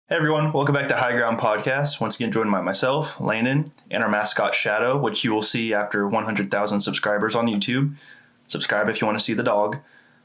Hey everyone, welcome back to High Ground Podcast. Once again, joined by myself, Landon, and our mascot Shadow, which you will see after 100,000 subscribers on YouTube. Subscribe if you want to see the dog.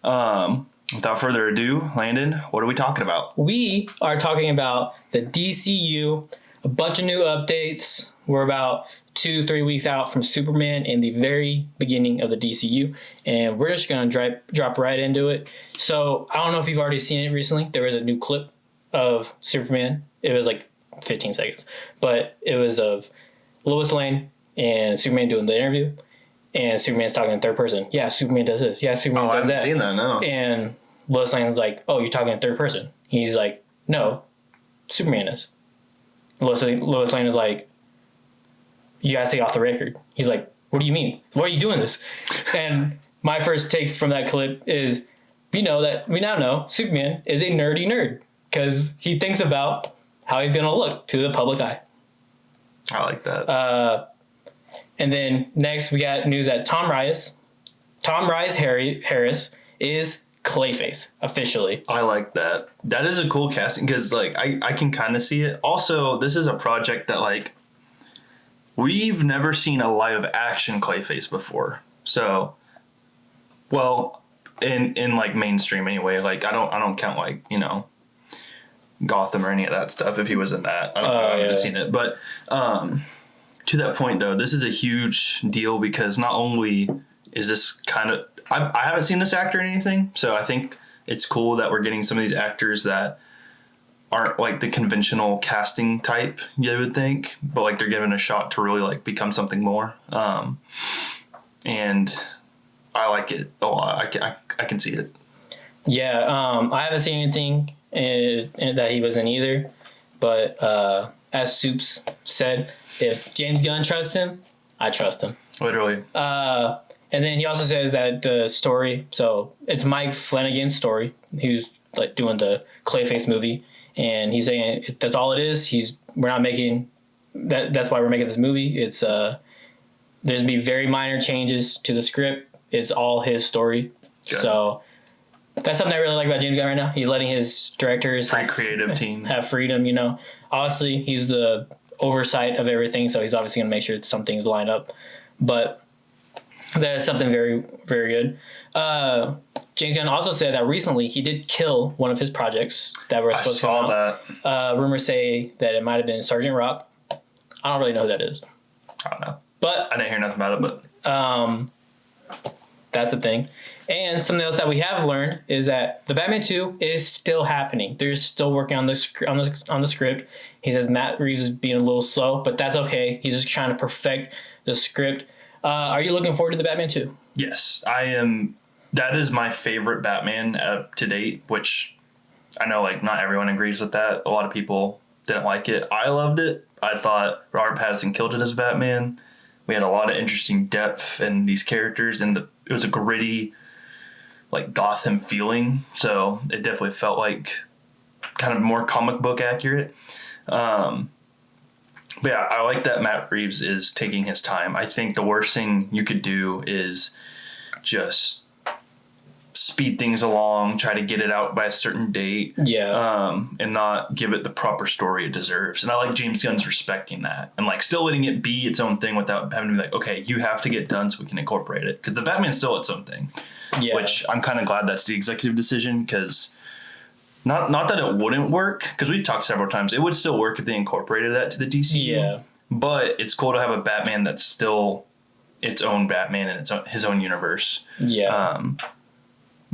Without further ado, Landon, what are we talking about? We are talking about the DCU, a bunch of new updates. We're about 2-3 weeks out from Superman in the very beginning of the DCU, and we're just going to drop right into it. So I don't know if you've already seen it recently. There was a new clip of Superman. It was like 15 seconds, but it was of Lois Lane and Superman doing the interview, and Superman's talking in third person. Yeah, Superman does this. Yeah, Superman does that. I haven't seen that, no. And Lois Lane's like, oh, you're talking in third person. He's like, no, Superman is. Lois Lane is like, you gotta stay off the record. He's like, what do you mean? Why are you doing this? And my first take from that clip is, we now know Superman is a nerdy nerd because he thinks about how he's gonna look to the public eye. I like that. And then next we got news that Tom Reyes Harris is Clayface officially. I like that. That is a cool casting because like I can kind of see it. Also, this is a project that like we've never seen a live action Clayface before. So, well, in like mainstream anyway. Like I don't count like Gotham or any of that stuff. If he was in that, I haven't seen it. But to that point though, this is a huge deal because not only is this kind of I haven't seen this actor in anything, so I think it's cool that we're getting some of these actors that aren't like the conventional casting type you would think, but like they're given a shot to really like become something more. And I like it a lot. I can see it. Yeah, I haven't seen anything that he was in either, but as Soups said, if James Gunn trusts him, I trust him. Literally. And then he also says that the story, so it's Mike Flanagan's story, who's like doing the Clayface movie, and he's saying that's all it is. We're not making that. That's why we're making this movie. It's there's gonna be very minor changes to the script. It's all his story. Good. So that's something I really like about James Gunn right now. He's letting his directors creative team have freedom. Obviously he's the oversight of everything, so he's obviously gonna make sure some things line up. But that is something very, very good. James Gunn also said that recently he did kill one of his projects that were supposed to come out. I saw that. Rumors say that it might have been Sergeant Rock. I don't really know who that is. I don't know. But I didn't hear nothing about it, but that's the thing. And something else that we have learned is that the Batman 2 is still happening. They're still working on the script. He says Matt Reeves is being a little slow, but that's okay. He's just trying to perfect the script. Are you looking forward to the Batman 2? Yes, I am. That is my favorite Batman to date, which I know like not everyone agrees with that. A lot of people didn't like it. I loved it. I thought Robert Pattinson killed it as Batman. We had a lot of interesting depth in these characters, and it was a gritty, like Gotham feeling. So it definitely felt like kind of more comic book accurate. But yeah, I like that Matt Reeves is taking his time. I think the worst thing you could do is just speed things along, try to get it out by a certain date, and not give it the proper story it deserves. And I like James Gunn's respecting that and like still letting it be its own thing without having to be like, okay, you have to get done so we can incorporate it. Because the Batman's still its own thing, which I'm kind of glad that's the executive decision because not that it wouldn't work, because we've talked several times. It would still work if they incorporated that to the DCU. Yeah. But it's cool to have a Batman that's still its own Batman and his own universe. Yeah.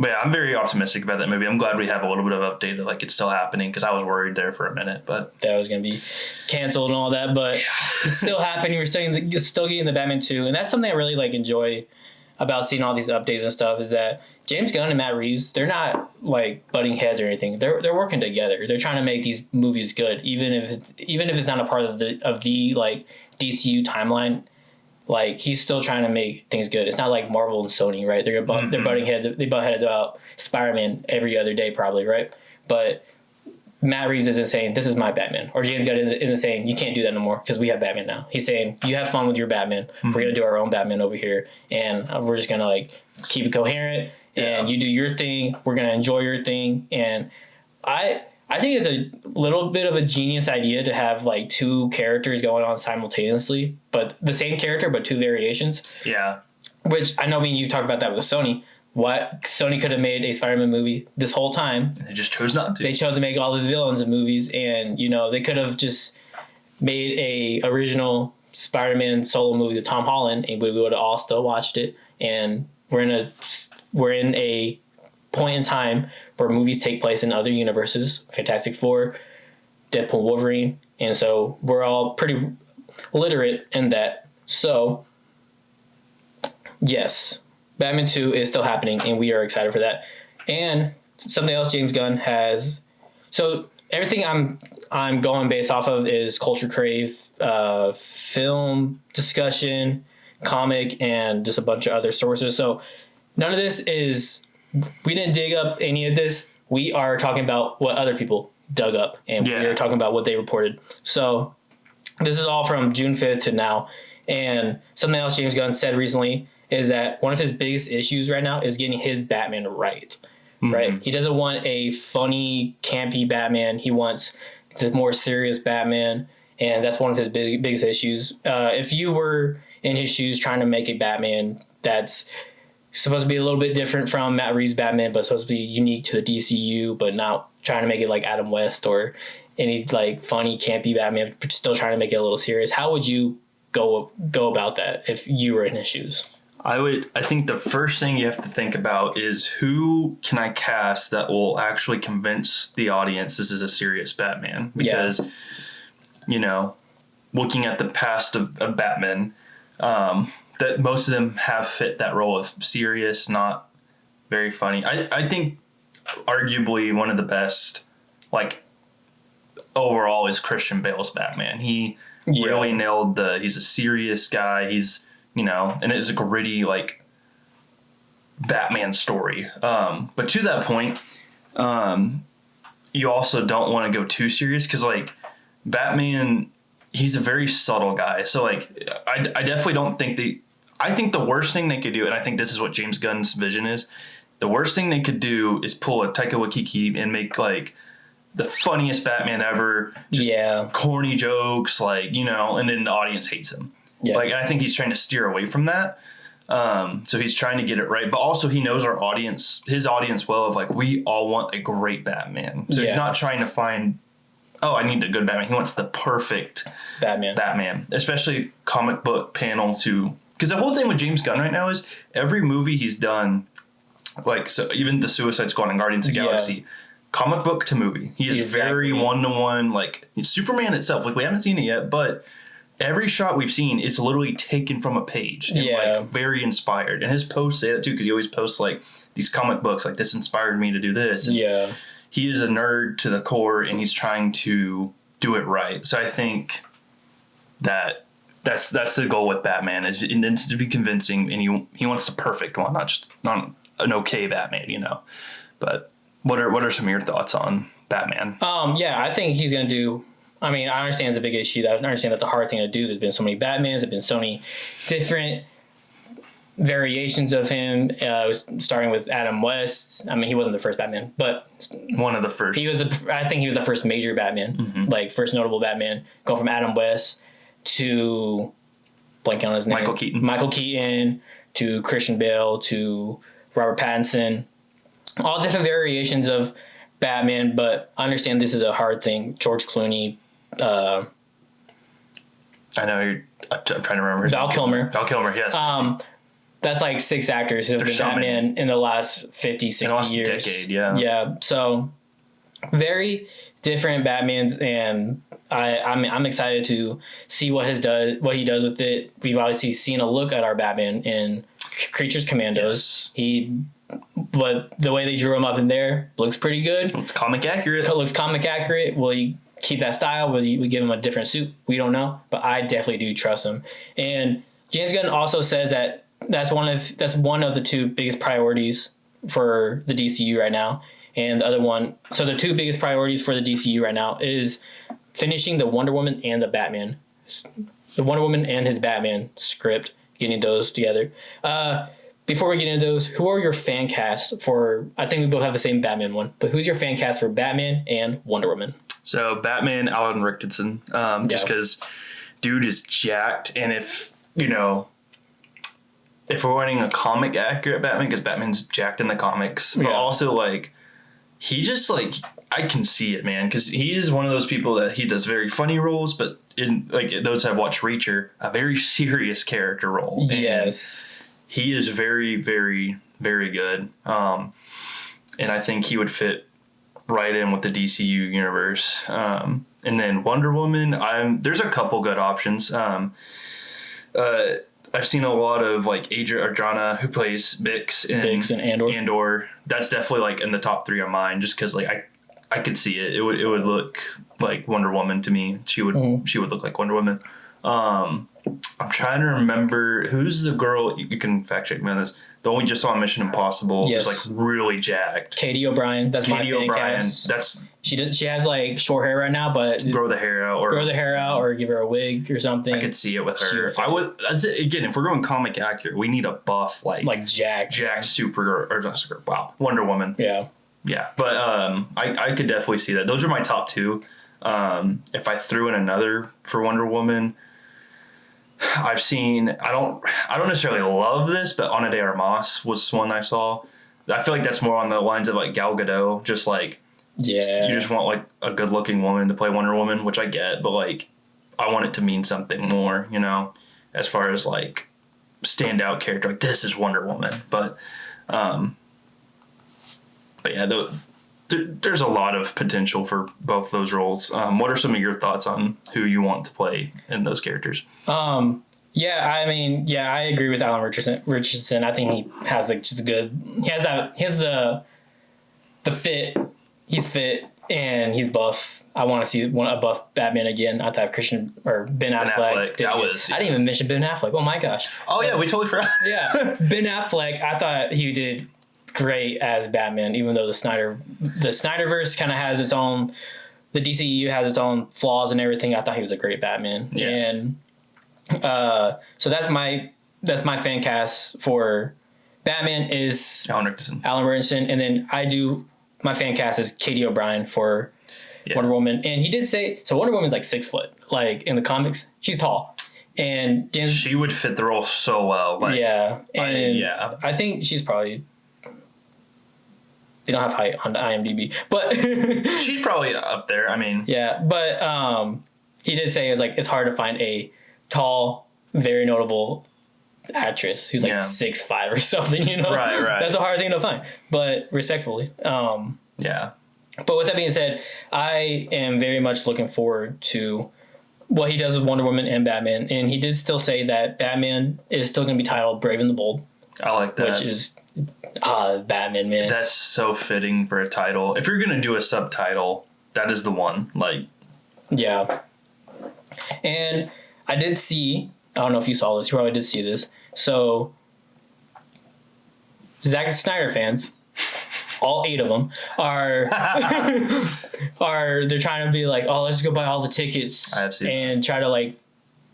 But yeah, I'm very optimistic about that movie. I'm glad we have a little bit of update, like it's still happening, because I was worried there for a minute. But that was going to be canceled and all that, but it's still happening. We're still getting the Batman 2, and that's something I really like enjoy about seeing all these updates and stuff is that James Gunn and Matt Reeves, they're not like butting heads or anything. They're working together. They're trying to make these movies good, even if it's not a part of the like DCU timeline. Like he's still trying to make things good. It's not like Marvel and Sony, right? They're butting heads. They butt heads about Spider-Man every other day, probably, right? But Matt Reeves isn't saying this is my Batman, or James Gunn isn't saying you can't do that no more because we have Batman now. He's saying you have fun with your Batman. Mm-hmm. We're gonna do our own Batman over here, and we're just gonna like keep it coherent. And you do your thing. We're gonna enjoy your thing. And I I think it's a little bit of a genius idea to have like two characters going on simultaneously, but the same character but two variations. Yeah. Which I know, you talked about that with Sony. What Sony could have made a Spider-Man movie this whole time. They just chose not to. They chose to make all these villains in movies, and they could have just made a original Spider-Man solo movie with Tom Holland, and we would have all still watched it. And we're in a point in time where movies take place in other universes, Fantastic Four, Deadpool, Wolverine, and so we're all pretty literate in that. So, yes, Batman 2 is still happening, and we are excited for that. And something else James Gunn has... So, everything I'm going based off of is Culture Crave, film discussion, comic, and just a bunch of other sources. So, none of this is... We didn't dig up any of this. We are talking about what other people dug up, and we are talking about what they reported. So this is all from June 5th to now. And something else James Gunn said recently is that one of his biggest issues right now is getting his Batman right. Mm-hmm. Right? He doesn't want a funny, campy Batman. He wants the more serious Batman, and that's one of his biggest issues. If you were in his shoes trying to make a Batman that's supposed to be a little bit different from Matt Reeves' Batman, but supposed to be unique to the DCU, but not trying to make it like Adam West or any like funny, campy Batman, but still trying to make it a little serious. How would you go about that if you were in his shoes? I think the first thing you have to think about is who can I cast that will actually convince the audience this is a serious Batman? Because, looking at the past of Batman, that most of them have fit that role of serious, not very funny. I think arguably one of the best, like, overall is Christian Bale's Batman. He really nailed he's a serious guy. He's, and it's a gritty, like, Batman story. But to that point, you also don't want to go too serious because, like, Batman, he's a very subtle guy. So, like, I definitely don't think I think the worst thing they could do, and I think this is what James Gunn's vision is, the worst thing they could do is pull a Taika Waititi and make, like, the funniest Batman ever. Just corny jokes, like, and then the audience hates him. Yeah. Like, I think he's trying to steer away from that. So he's trying to get it right. But also he knows his audience well of, like, we all want a great Batman. So he's not trying to find, I need a good Batman. He wants the perfect Batman. Especially comic book panel to... Because the whole thing with James Gunn right now is every movie he's done, like, so even the Suicide Squad and Guardians of the Galaxy, comic book to movie. He is very one-to-one, like, Superman itself. Like, we haven't seen it yet, but every shot we've seen is literally taken from a page. And, like, very inspired. And his posts say that, too, because he always posts, like, these comic books, like, this inspired me to do this. And he is a nerd to the core, and he's trying to do it right. So I think that... That's the goal with Batman, is it needs to be convincing, and he wants the perfect one, not an okay Batman, But what are some of your thoughts on Batman? I think he's gonna do. I mean, I understand it's a big issue. I understand that's a hard thing to do. There's been so many Batmans. There's been so many different variations of him. Starting with Adam West. I mean, he wasn't the first Batman, but one of the first. I think he was the first major Batman, like first notable Batman, going from Adam West to blanking on his name. Michael Keaton to Christian Bale to Robert Pattinson. All different variations of Batman, but I understand this is a hard thing. George Clooney. I know I'm trying to remember. Val Kilmer. Yes. That's like 6 actors who have been Batman in the last 50, 60 years. Decade, Yeah, so very different Batmans, and I'm excited to see what he does with it. We've obviously seen a look at our Batman in Creatures Commandos. Yes. But the way they drew him up in there looks pretty good. It's comic accurate. It looks comic accurate. Will he keep that style? Will we give him a different suit? We don't know, but I definitely do trust him. And James Gunn also says that that's one of the two biggest priorities for the DCU right now. And the other one, so the two biggest priorities for the DCU right now is finishing the Wonder Woman and the Wonder Woman and his Batman script, getting those together. before we get into those, who are your fan casts for? I think we both have the same Batman one, but who's your fan cast for Batman and Wonder Woman? So Batman, Alan Richardson, just because dude is jacked, and if we're running a comic accurate Batman, because Batman's jacked in the comics, but also like he just like I can see it, man, because he is one of those people that he does very funny roles, but in like those that watch Reacher, a very serious character role. Yes, and he is very, very, very good, and I think he would fit right in with the DCU universe. And then Wonder Woman, there's a couple good options. I've seen a lot of like Adria Arjona, who plays Bix in Andor. That's definitely like in the top 3 of mine, just because like I could see it. It would look like Wonder Woman to me. She would look like Wonder Woman. I'm trying to remember who's the girl. You can fact check me on this. The one we just saw on Mission Impossible was like really jacked. Katie O'Brien. That's Katie my fan cast. That's she has like short hair right now, but grow the hair out or give her a wig or something. I could see it with her. If I was again, if we're going comic accurate, we need a buff like Jack Super or Wonder Woman. Yeah. But I could definitely see that. Those are my top 2. If I threw in another for Wonder Woman, I've seen. I don't necessarily love this, but Ana de Armas was one I saw. I feel like that's more on the lines of like Gal Gadot, just like you just want like a good looking woman to play Wonder Woman, which I get, but like I want it to mean something more, as far as like standout character. Like this is Wonder Woman, but yeah, there's a lot of potential for both those roles. What are some of your thoughts on who you want to play in those characters? I agree with Alan Richardson. I think he has like just he has the fit. He's fit and he's buff. I want to see a buff Batman again. I thought Ben Affleck. I didn't even mention Ben Affleck. Oh my gosh. Oh yeah, we totally forgot. Yeah, Ben Affleck. I thought he did great as Batman, even though the Snyderverse kind of has its own, the DCU has its own flaws and everything. I thought he was a great Batman, and so that's my fan cast for Batman is Alan Richardson, and then my fan cast is Katie O'Brien for Wonder Woman, and he did say so. Wonder Woman's like 6 foot, like in the comics, she's tall. And she would fit the role so well. Like, I think she's probably. They don't have height on the IMDb, but she's probably up there. I mean, but he did say it's hard to find a tall, very notable actress who's like 6'5" or something. Right. That's a hard thing to find, but respectfully, But with that being said, I am very much looking forward to what he does with Wonder Woman and Batman, and he did still say that Batman is still going to be titled Brave and the Bold. I like that. Which is Batman, man. That's so fitting for a title. If you're gonna do a subtitle, that is the one. Like, yeah. And I did see. I don't know if you saw this. You probably did see this. So, Zack Snyder fans, all 8 of them are they're trying to be like, oh, let's just go buy all the tickets and try to like,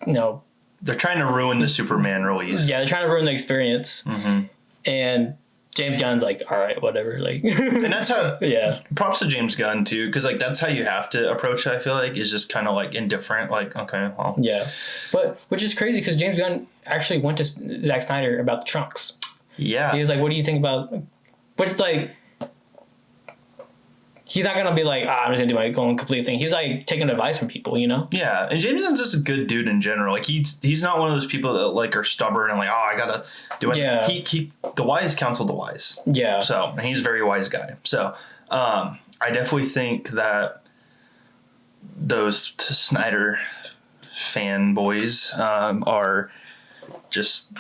They're trying to ruin the Superman release. Yeah, they're trying to ruin the experience. Mm-hmm. And James Gunn's like, all right, whatever. Like, and that's how. Yeah. Props to James Gunn too, because like that's how you have to approach it. I feel like is just kind of like indifferent. Like, okay, well. Yeah, but which is crazy because James Gunn actually went to Zack Snyder about the trunks. Yeah. He was like, "What do you think about?" But it's like. He's not gonna be like, I'm just gonna do my own complete thing. He's like taking advice from people, Yeah, and James Gunn's just a good dude in general. Like he's not one of those people that like are stubborn and like, I gotta do it. Yeah. He the wise counsel the wise. Yeah. So and he's a very wise guy. So I definitely think that those Snyder fanboys are just.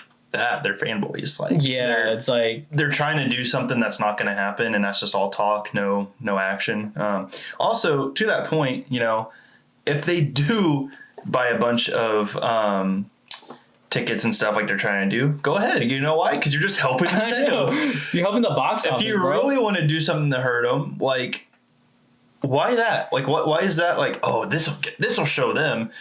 They're fanboys. Like it's like they're trying to do something that's not going to happen, and that's just all talk, no action. Also, to that point, if they do buy a bunch of tickets and stuff like they're trying to do, go ahead. You know why? Because you're just helping the sales. You're helping the box office. If you really want to do something to hurt them, like why that? Like why is that? Like this will show them.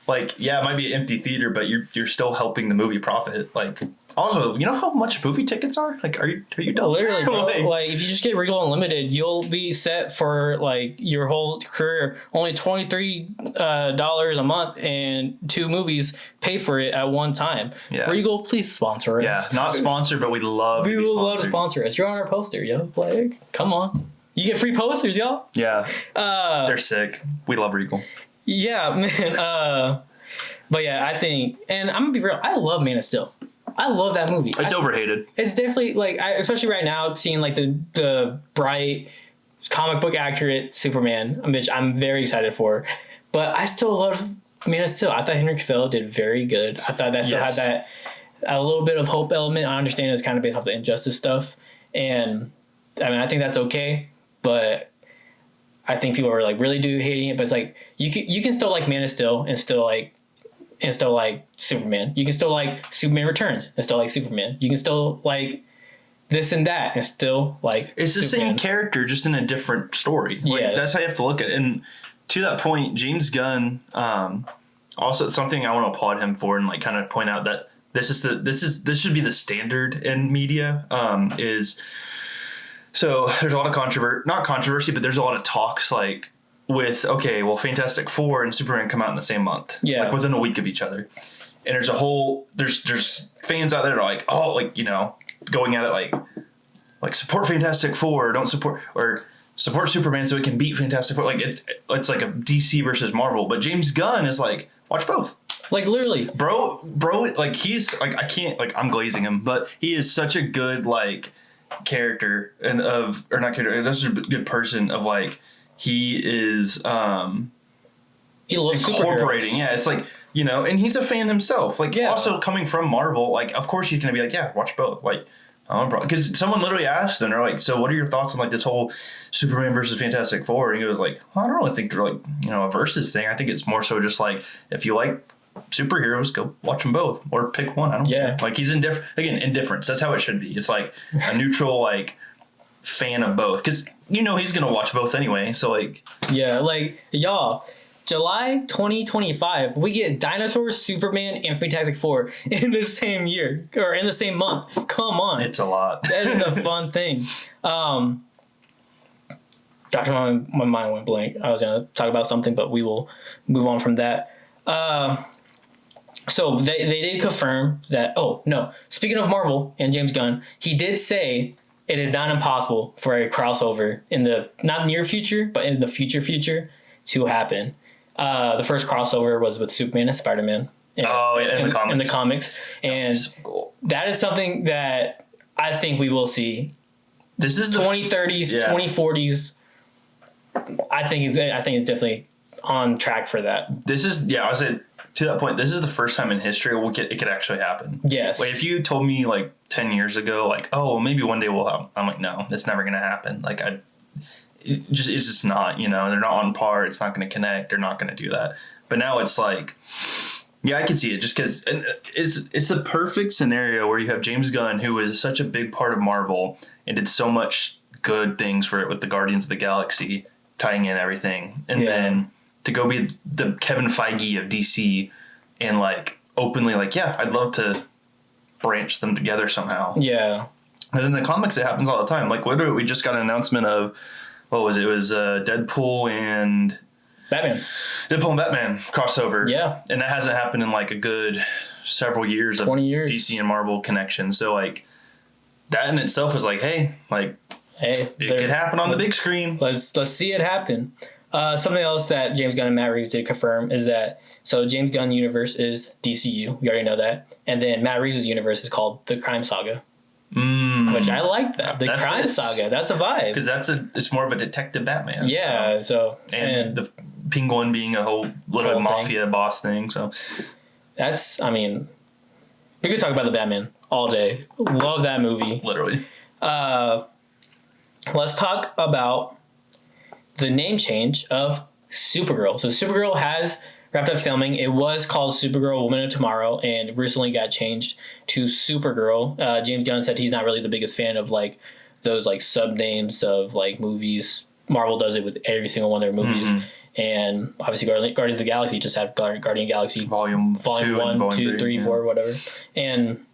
Like, yeah, it might be an empty theater, but you're still helping the movie profit. Like, Also, you know how much movie tickets are? Like, are you done? Literally, bro. Like, if you just get Regal Unlimited, you'll be set for like your whole career. Only $23 a month, and 2 movies pay for it at one time. Yeah. Regal, please sponsor us. Yeah, not sponsored, but we'd love. We would love to sponsor us. You're on our poster, yo. Like, come on, you get free posters, y'all. Yeah. They're sick. We love Regal. Yeah, man. But yeah, I think, and I'm gonna be real. I love Man of Steel. I love that movie. It's overhated. It's definitely like, especially right now, seeing like the bright comic book accurate Superman, which I'm very excited for. But I still love Man of Steel. I thought Henry Cavill did very good. I thought that still had that a little bit of hope element. I understand it's kind of based off the Injustice stuff, and I mean I think that's okay. But I think people are like really hating it. But it's like you can still like Man of Steel and still like Superman. You can still like Superman Returns and still like Superman. You can still like this and that and still like it's the Superman. same character, just in a different story. Like, that's how you have to look at it. And to that point, James Gunn, also something I want to applaud him for and like kind of point out that this should be the standard in media. So there's a lot of not controversy, but there's a lot of talks like with, okay, well, Fantastic Four and Superman come out in the same month, like within a week of each other. And there's fans out there that are like, oh, like, you know, going at it like support Fantastic Four, don't support, or support Superman so it can beat Fantastic Four. Like it's like a DC versus Marvel, but James Gunn is like, watch both. Like literally, bro, like he's like, I can't, like, I'm glazing him, but he is such a good like character that's a good person of like, he is he loves incorporating. Yeah, it's like, you know, and he's a fan himself. Like, also coming from Marvel, like, of course he's gonna be like, yeah, watch both. Like, because someone literally asked him, they're like, so what are your thoughts on like this whole Superman versus Fantastic Four? And he was like, well, I don't really think they're like, you know, a versus thing. I think it's more so just like, if you like superheroes, go watch them both or pick one. I don't care. Like, he's indifference. That's how it should be. It's like a neutral like fan of both, because you know he's gonna watch both anyway. So like, like, y'all, July 2025, we get Dinosaurs, Superman, and Fantastic Four in the same year or in the same month. Come on, it's a lot. That is a fun thing. Gosh, my mind went blank. I was gonna talk about something, but we will move on from that. So they did confirm that. Oh no! Speaking of Marvel and James Gunn, he did say it is not impossible for a crossover in the not near future, but in the future to happen. The first crossover was with Superman and Spider-Man. In the comics, and that is something that I think we will see. This is 2030s, 2040s. I think it's definitely on track for that. This is I was at. To that point, this is the first time in history it could actually happen. Yes. Like, if you told me like 10 years ago, like, oh, well, maybe one day we'll have, I'm like, no, it's never going to happen. Like, it's just not, you know, they're not on par. It's not going to connect. They're not going to do that. But now it's like, yeah, I can see it just because it's the perfect scenario where you have James Gunn, who is such a big part of Marvel and did so much good things for it with the Guardians of the Galaxy, tying in everything. And then to go be the Kevin Feige of DC and like openly like, yeah, I'd love to branch them together somehow. Yeah. And in the comics, it happens all the time. Like, literally, we just got an announcement of, what was it? It was Deadpool and Batman crossover. Yeah. And that hasn't happened in like a good several years of 20 years. DC and Marvel connection. So like that in itself is like, hey, it could happen on the big screen. Let's see it happen. Something else that James Gunn and Matt Reeves did confirm is that, so James Gunn universe is DCU. We already know that. And then Matt Reeves' universe is called The Crime Saga. Which I like that. The Crime Saga. That's a vibe. Because it's more of a detective Batman. Yeah. And the Penguin being a whole little mafia boss thing. So that's, I mean, we could talk about the Batman all day. Love that movie. Literally. Let's talk about the name change of Supergirl. So Supergirl has wrapped up filming. It was called Supergirl Woman of Tomorrow and recently got changed to Supergirl. James Gunn said he's not really the biggest fan of like those like sub names of like movies. Marvel does it with every single one of their movies. Mm-hmm. And obviously Guardians of the Galaxy just have Guardian Galaxy Volume 1, 2, 3, 4, whatever. And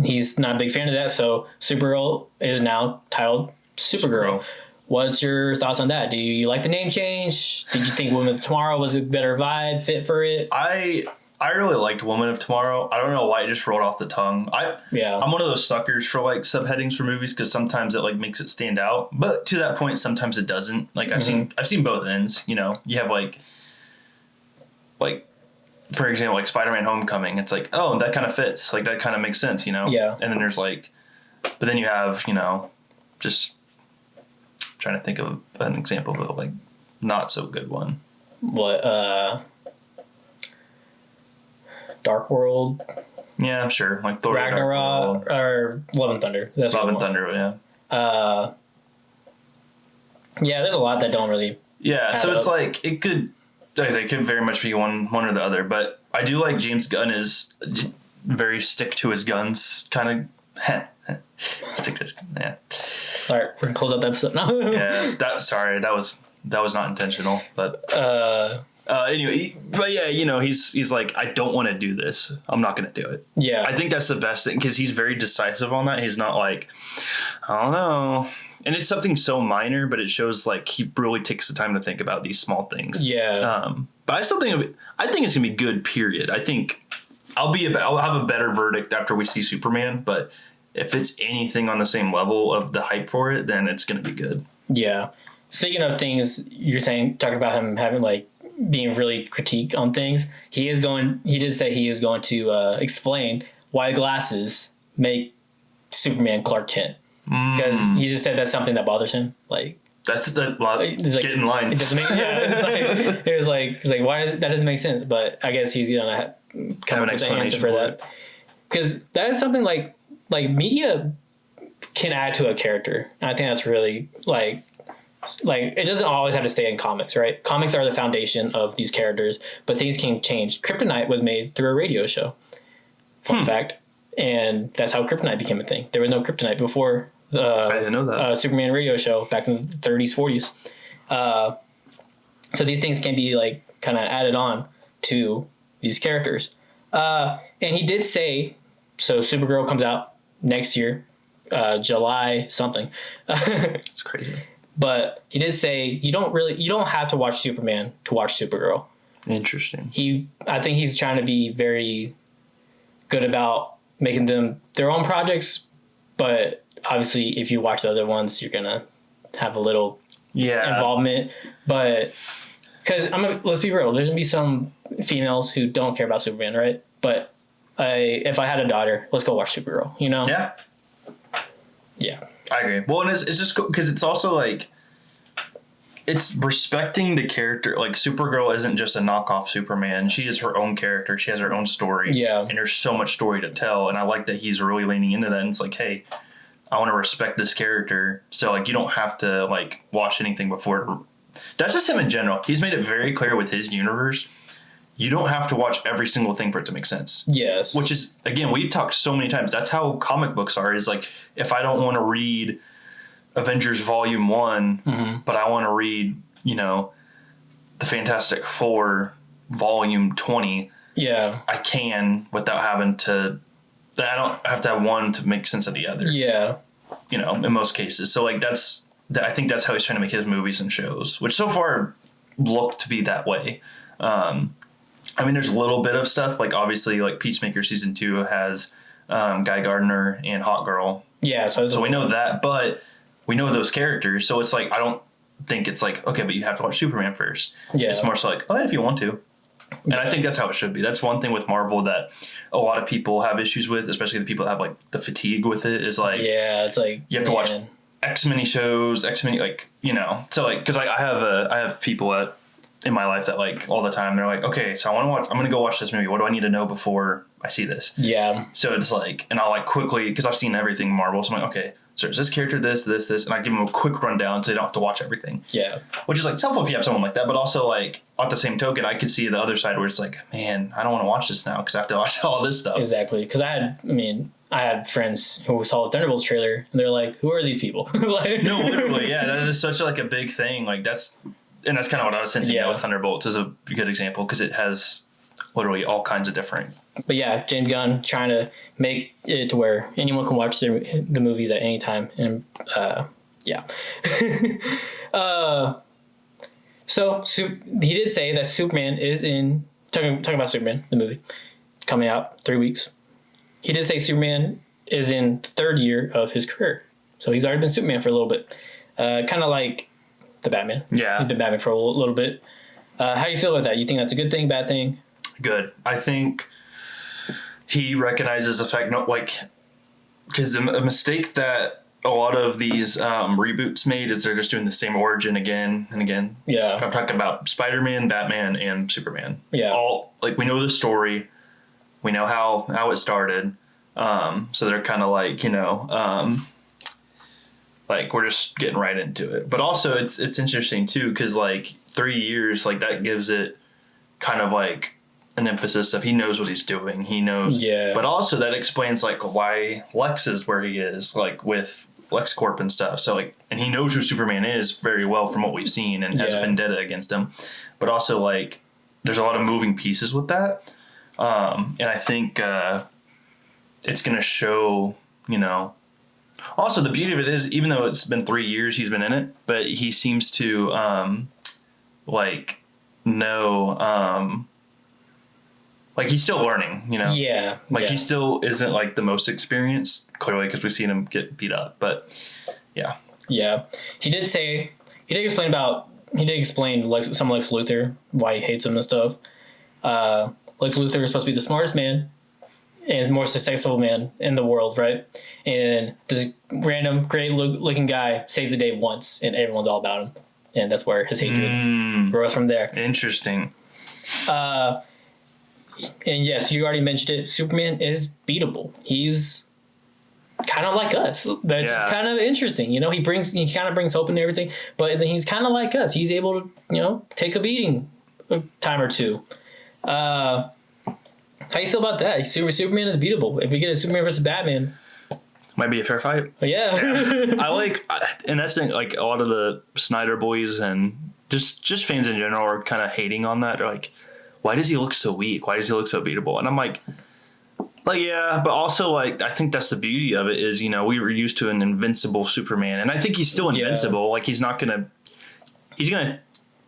He's not a big fan of that. So Supergirl is now titled Supergirl. What's your thoughts on that? Do you like the name change? Did you think Woman of Tomorrow was a better vibe, fit for it? I really liked Woman of Tomorrow. I don't know why it just rolled off the tongue. I'm one of those suckers for like subheadings for movies because sometimes it like makes it stand out, but to that point, sometimes it doesn't. Like I've seen both ends. You know, you have like for example, like Spider-Man: Homecoming. It's like, oh, that kind of fits. Like that kind of makes sense. You know. Yeah. And then there's like, but then you have just trying to think of an example of a like not so good one. What Dark World? Yeah, I'm sure. Like Thor Ragnarok or Love and Thunder. That's Love and Thunder, yeah. Yeah, there's a lot that don't really. Yeah, so it's like it could very much be one or the other, but I do like James Gunn is very stick to his guns kind of. Stick to his yeah. All right, we're gonna close out the episode now. Yeah, that was not intentional, but anyway, but yeah, he's like, I don't want to do this. I'm not going to do it. Yeah, I think that's the best thing because he's very decisive on that. He's not like, I don't know, and it's something so minor, but it shows like he really takes the time to think about these small things. Yeah. But I still think it's gonna be good. Period. I think I'll have a better verdict after we see Superman, but if it's anything on the same level of the hype for it, then it's gonna be good. Yeah. Speaking of things you're talking about him having like being really critique on things, he did say he is going to explain why glasses make Superman Clark Kent. Because he just said that's something that bothers him. Like that's the get in line. It doesn't make it's like why that doesn't make sense. But I guess he's gonna come up with an answer for that. Because that is something like media can add to a character. And I think that's really like it doesn't always have to stay in comics, right? Comics are the foundation of these characters, but things can change. Kryptonite was made through a radio show. Fun fact. And that's how Kryptonite became a thing. There was no Kryptonite before I didn't know that. Superman radio show back in the 30s, 40s. So these things can be like kind of added on to these characters. And he did say, so Supergirl comes out next year, July something. It's crazy. But he did say you don't have to watch Superman to watch Supergirl. Interesting. I think he's trying to be very good about making them their own projects, but obviously if you watch the other ones, you're gonna have a little involvement. But because let's be real, there's gonna be some females who don't care about Superman, right? But if I had a daughter, let's go watch Supergirl. You know? Yeah. Yeah. I agree. Well, and it's just because it's also like it's respecting the character. Like Supergirl isn't just a knockoff Superman. She is her own character. She has her own story. Yeah. And there's so much story to tell. And I like that he's really leaning into that. And it's like, hey, I want to respect this character. So like you don't have to like watch anything before. That's just him in general. He's made it very clear with his universe. You don't have to watch every single thing for it to make sense. Yes. Which is, again, we talked so many times. That's how comic books are. Is like, if I don't want to read Avengers Volume 1, but I want to read, the Fantastic Four Volume 20, I can without having to, I don't have to have one to make sense of the other. Yeah. In most cases. So, like, I think that's how he's trying to make his movies and shows, which so far look to be that way. I mean, there's a little bit of stuff, like obviously, like Peacemaker Season 2 has Guy Gardner and Hawk Girl. Yeah, so we know that, but we know those characters, so it's like, I don't think it's like, okay, but you have to watch Superman first. Yeah. It's more so like, oh, yeah, if you want to. And I think that's how it should be. That's one thing with Marvel that a lot of people have issues with, especially the people that have like the fatigue with it, is like, yeah, it's like, you have to watch X many shows, X many, like, so like, because I have people in my life that like all the time they're like, okay, so I'm going to go watch this movie. What do I need to know before I see this? Yeah. So it's like, and I'll like quickly, because I've seen everything Marvel, so I'm like, okay, so there's this character, this, and I give them a quick rundown so they don't have to watch everything. Yeah. Which is like, it's helpful if you have someone like that, but also like, at the same token, I could see the other side where it's like, man, I don't want to watch this now because I have to watch all this stuff. Exactly. Because I had friends who saw the Thunderbolts trailer and they're like, who are these people? Like, no, literally, yeah, that is such like a big thing. Like that's kind of what I was hinting at with Thunderbolts is a good example because it has literally all kinds of different. But yeah, James Gunn trying to make it to where anyone can watch the movies at any time. And yeah. So he did say that Superman is in, talking about Superman, the movie, coming out 3 weeks. He did say Superman is in the third year of his career. So he's already been Superman for a little bit. Kind of like the Batman. Yeah. He's been Batman for a little bit. How do you feel about that? You think that's a good thing, bad thing? Good. I think he recognizes the fact, because a mistake that a lot of these reboots made is they're just doing the same origin again and again. Yeah. I'm talking about Spider-Man, Batman, and Superman. Yeah. All, like, we know the story. We know how it started. So they're kind of like, like, we're just getting right into it. But also, it's interesting, too, because, like, 3 years, like, that gives it kind of, like, an emphasis of he knows what he's doing. He knows. Yeah. But also, that explains, like, why Lex is where he is, like, with LexCorp and stuff. So, like, and he knows who Superman is very well from what we've seen and has a vendetta against him. But also, like, there's a lot of moving pieces with that. And I think it's going to show, Also, the beauty of it is, even though it's been 3 years he's been in it, but he seems to, know, like, he's still learning, Yeah. Like, he still isn't, like, the most experienced, clearly, because we've seen him get beat up. But, yeah. Yeah. He did explain like some Lex Luthor, why he hates him and stuff. Lex Luthor is supposed to be the smartest man and most successful man in the world, right? And this random, great looking guy saves the day once, and everyone's all about him. And that's where his hatred grows from there. Interesting. And yes, you already mentioned it. Superman is beatable. He's kind of like us. That's just kind of interesting. He kind of brings hope and everything, but he's kind of like us. He's able to, take a beating a time or two. How do you feel about that? Superman is beatable. If we get a Superman versus Batman, might be a fair fight. Yeah. And that's like a lot of the Snyder boys and just fans in general are kind of hating on that. They're like, why does he look so weak? Why does he look so beatable? And I'm like, yeah, but also, like, I think that's the beauty of it is, we were used to an invincible Superman, and I think he's still invincible. Like, he's gonna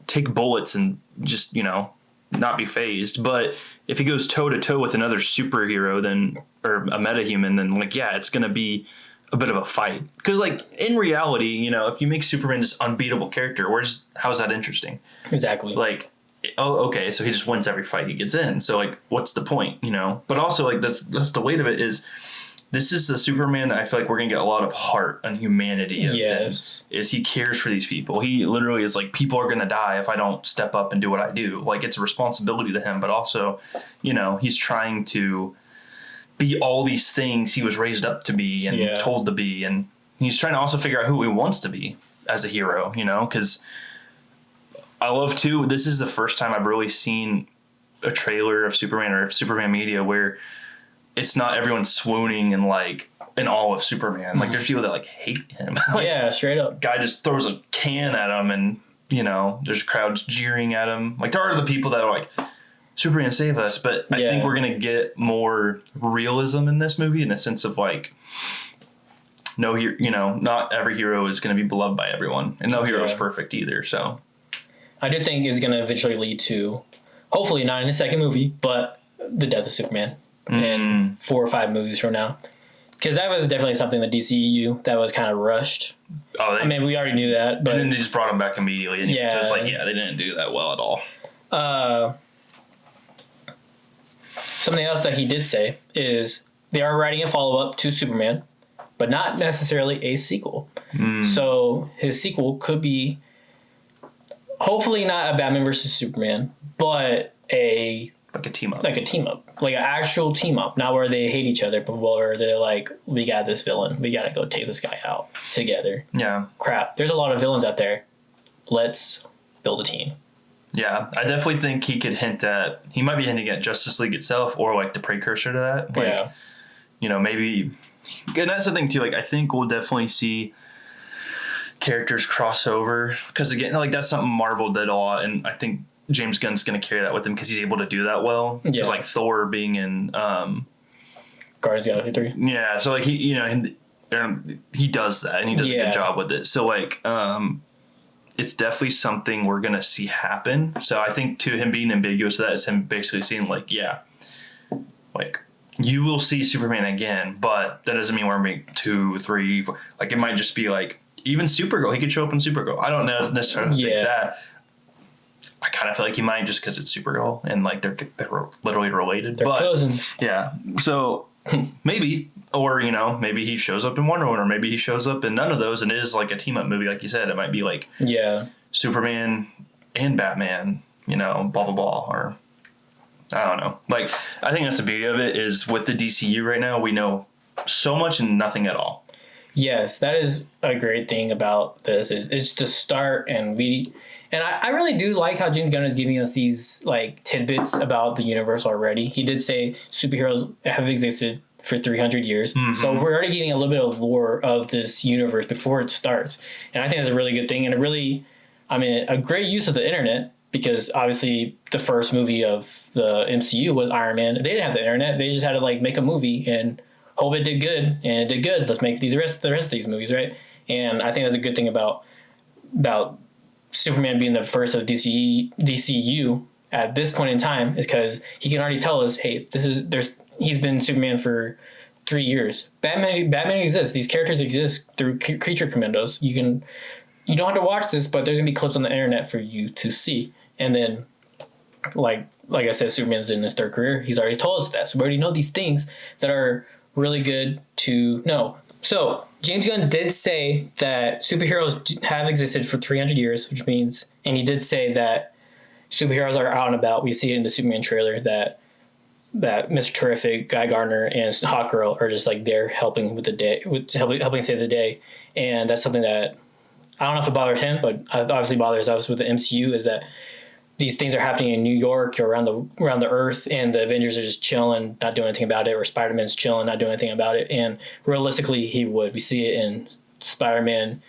take bullets and just, not be phased. But if he goes toe to toe with another superhero, or a metahuman, then, like, yeah, it's gonna be a bit of a fight. Because, like, in reality, if you make Superman this unbeatable character, how's that interesting? Exactly. Like, oh, okay, so he just wins every fight he gets in. So, like, what's the point, But also, like, that's the weight of it is, this is the Superman that I feel like we're going to get a lot of heart and humanity of him. Is he cares for these people. He literally is like, people are going to die if I don't step up and do what I do. Like, it's a responsibility to him, but also, he's trying to be all these things he was raised up to be and told to be. And he's trying to also figure out who he wants to be as a hero, because I love, too, this is the first time I've really seen a trailer of Superman or Superman media where it's not everyone swooning and, like, in awe of Superman. Like, there's people that, like, hate him. Like, yeah, straight up. Guy just throws a can at him and, there's crowds jeering at him. Like, there are the people that are like, Superman, save us. But I think we're going to get more realism in this movie in the sense of, like, not every hero is going to be beloved by everyone. And no hero is perfect either, so. I do think it's going to eventually lead to, hopefully not in the second movie, but the death of Superman in 4 or 5 movies from now. Because that was definitely something the DCEU that was kind of rushed. Oh, we already knew that. But, and then they just brought him back immediately. And so it's like, they didn't do that well at all. Something else that he did say is they are writing a follow-up to Superman, but not necessarily a sequel. So his sequel could be hopefully not a Batman versus Superman, but like a team up. Like an actual team up. Not where they hate each other, but where they're like, we got this villain. We got to go take this guy out together. Yeah. Crap. There's a lot of villains out there. Let's build a team. Yeah. I definitely think he might be hinting at Justice League itself or, like, the precursor to that. Like, maybe. And that's the thing, too. Like, I think we'll definitely see characters cross over. Because, again, like, that's something Marvel did a lot. And I think James Gunn's going to carry that with him because he's able to do that well. Because like Thor being in Guardians of the Galaxy 3. Yeah, so like he does that and he does a good job with it. So like it's definitely something we're gonna see happen. So I think to him being ambiguous, that is him basically saying like, like you will see Superman again, but that doesn't mean we're gonna be 2, 3, 4. Like it might just be like even Supergirl. He could show up in Supergirl. I don't necessarily think that. I kind of feel like he might just because it's Supergirl and like they're literally related. They're cousins. Yeah. So maybe, or maybe he shows up in Wonder Woman, or maybe he shows up in none of those, and it is like a team up movie, like you said. It might be like Superman and Batman, blah blah blah, or I don't know. Like I think that's the beauty of it is with the DCU right now, we know so much and nothing at all. Yes, that is a great thing about this. Is it's the start, and I really do like how James Gunn is giving us these like tidbits about the universe already. He did say superheroes have existed for 300 years. Mm-hmm. So we're already getting a little bit of lore of this universe before it starts. And I think that's a really good thing and a great use of the internet because obviously the first movie of the MCU was Iron Man. They didn't have the internet. They just had to like make a movie and hope it did good. And it did good. Let's make the rest of these movies, right? And I think that's a good thing about Superman being the first of DCU at this point in time is because he can already tell us, hey, he's been Superman for 3 years. Batman exists. These characters exist through Creature Commandos. You don't have to watch this, but there's gonna be clips on the internet for you to see. And then, like I said, Superman's in his third career. He's already told us that, so we already know these things that are really good to know. So James Gunn did say that superheroes have existed for 300 years, which means, and he did say that superheroes are out and about. We see it in the Superman trailer that Mr. Terrific, Guy Gardner, and Hawkgirl are just like there helping with the day, helping save the day. And that's something that I don't know if it bothers him, but obviously bothers us with the MCU is that these things are happening in New York or around the Earth, and the Avengers are just chilling, not doing anything about it, or Spider-Man's chilling, not doing anything about it. And realistically, he would. We see it in Spider-Man,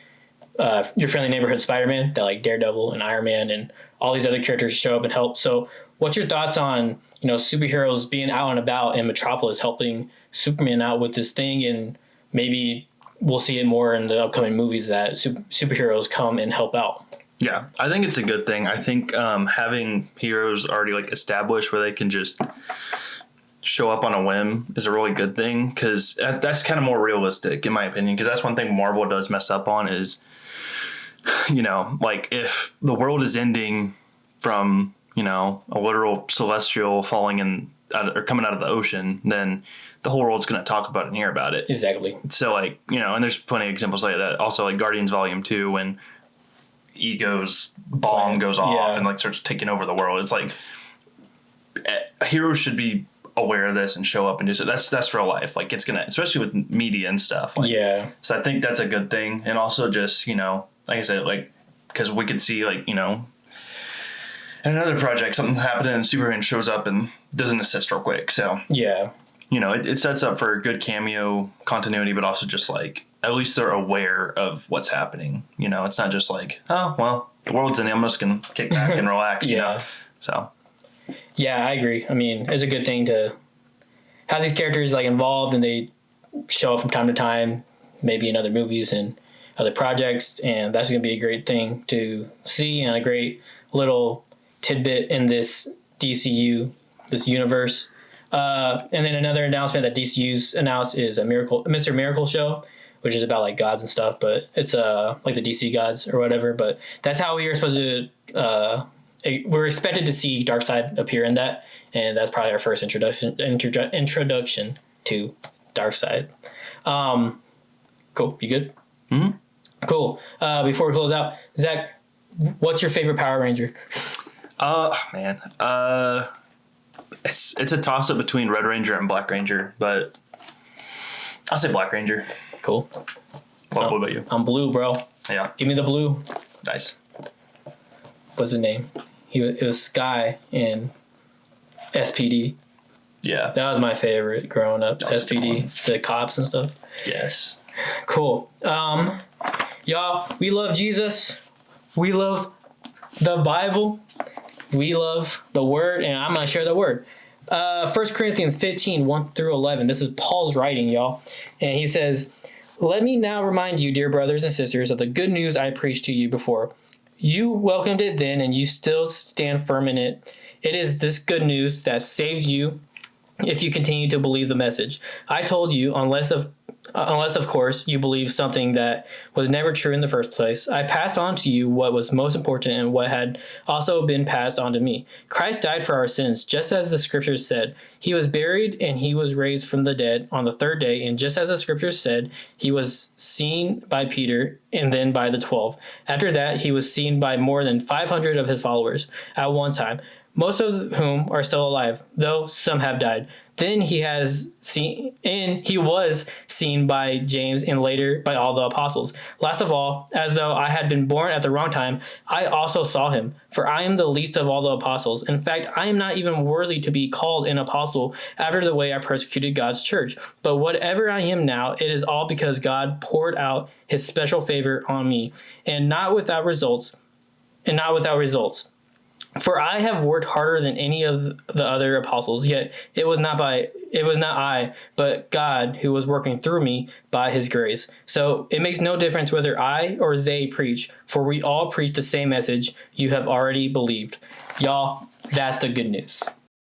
Your Friendly Neighborhood Spider-Man, that like Daredevil and Iron Man and all these other characters show up and help. So, what's your thoughts on superheroes being out and about in Metropolis, helping Superman out with this thing, and maybe we'll see it more in the upcoming movies that superheroes come and help out. Yeah, I think it's a good thing. I think having heroes already like established where they can just show up on a whim is a really good thing because that's kind of more realistic in my opinion. Because that's one thing Marvel does mess up on is, like if the world is ending from a literal celestial falling in or coming out of the ocean, then the whole world's going to talk about it and hear about it. Exactly. So like and there's plenty of examples like that. Also like Guardians Volume 2 when Ego's bomb goes off and like starts taking over the world. It's like heroes should be aware of this and show up and do so. That's real life. Like it's gonna, especially with media and stuff. Like, so I think that's a good thing. And also just like I said, like because we could see like in another project something happened and Superman shows up and doesn't assist real quick. So it sets up for good cameo continuity, but also just like at least they're aware of what's happening. It's not just like, oh, well, the world's ending. I'm just going to kick back and relax, So. Yeah, I agree. I mean, it's a good thing to have these characters like involved and they show up from time to time, maybe in other movies and other projects. And that's going to be a great thing to see and a great little tidbit in this DCU, this universe. And then another announcement that DCU's announced is Mr. Miracle show, which is about like gods and stuff, but it's like the DC gods or whatever. But that's how we were supposed to. We're expected to see Darkseid appear in that, and that's probably our first introduction to Darkseid. Cool. You good? Mm-hmm. Cool. Before we close out, Zach, what's your favorite Power Ranger? Man. It's a toss up between Red Ranger and Black Ranger, but I'll say Black Ranger. Cool. What about you? I'm blue, bro. Yeah. Give me the blue. Nice. What's his name? It was Sky in SPD. Yeah. That was my favorite growing up. SPD, the cops and stuff. Yes. Cool. Y'all, we love Jesus. We love the Bible. We love the word, and I'm going to share the word. 1 Corinthians 15, 1 through 11. This is Paul's writing, y'all. And he says, "Let me now remind you, dear brothers and sisters, of the good news I preached to you before. You welcomed it then, and you still stand firm in it. It is this good news that saves you if you continue to believe the message. I told you, unless of course you believe something that was never true in the first place. I passed on to you what was most important and what had also been passed on to me. Christ died for our sins, just as the scriptures said. He was buried and he was raised from the dead on the third day, and just as the scriptures said, he was seen by Peter and then by the 12. After that, he was seen by more than 500 of his followers at one time, most of whom are still alive, though some have died. Then he was seen by James and later by all the apostles. Last of all, as though I had been born at the wrong time, I also saw him, for I am the least of all the apostles. In fact, I am not even worthy to be called an apostle after the way I persecuted God's church. But whatever I am now, it is all because God poured out his special favor on me, and not without results. For I have worked harder than any of the other apostles, yet it was not I, but God who was working through me by his grace. So it makes no difference whether I or they preach, for we all preach the same message you have already believed." Y'all, that's the good news.